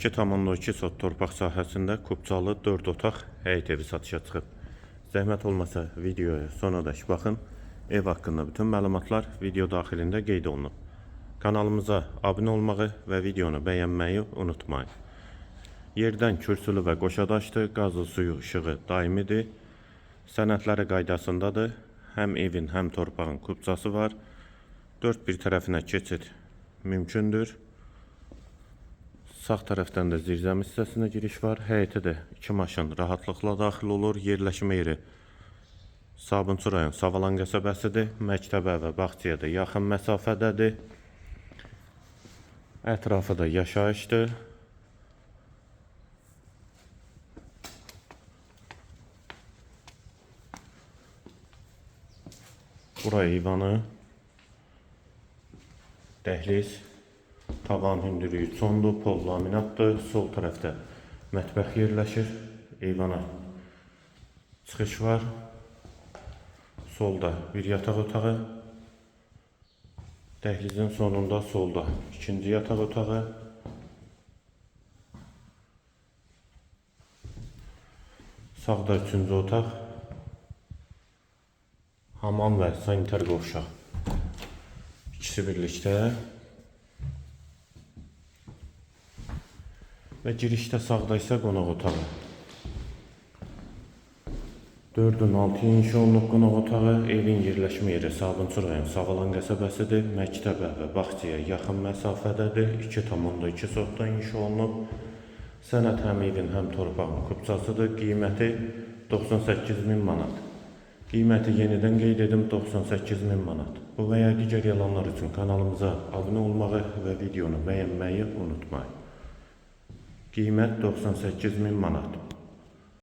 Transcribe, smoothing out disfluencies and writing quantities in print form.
2,2 sot torpaq sahəsində Kubcalı 4 otaq həyət evi satışa çıxıb. Zəhmət olmasa videoya sonadək baxın. Ev haqqında bütün məlumatlar video daxilində qeyd olunub. Kanalımıza abunə olmağı və videonu bəyənməyi unutmayın. Yerdən kürsülü və qoşadaşdır, qazı, suyu, işığı daimidir. Sənədləri qaydasındadır. Həm evin, həm torpağın kubcası var. 4 bir tərəfinə keçid mümkündür. Sağ tərəfdən də zirzəmi hissəsinə giriş var. Həyətə də 2 maşın rahatlıqla daxil olur. Yerləşmə yeri Sabunçu rayon Savalan qəsəbəsidir. Məktəbə və bağçaya da yaxın məsafədədir. Ətrafı da yaşayışdır. Bura eyvanı, dəhliz, tavan hündürlüyü sondur, pol laminatdır. Sol tərəfdə mətbəx yerləşir. Eyvana çıxış var. Solda bir yataq otağı. Dəhlizin sonunda solda ikinci yataq otağı. Sağda üçüncü otaq. Hamam və sanitar qovşaq. İkisi birlikdə. Və girişdə sağda isə qonaq otağı. 4-ün 6 inşa olunub qonaq otağı. Evin yerləşmə yeri Sabunçu rayon Savalan qəsəbəsidir. Məktəbə və bağçaya yaxın məsafədədir. 2,2 sotda inşa olunub. Sənəd həm evin, həm torpağın kubcasıdır. Qiyməti 98.000 manat. Qiyməti yenidən qeyd edim 98.000 manat. Bu və ya digər yalanlar üçün kanalımıza abunə olmağı və videonu bəyənməyi unutmayın. Qiymət 98.000 manat.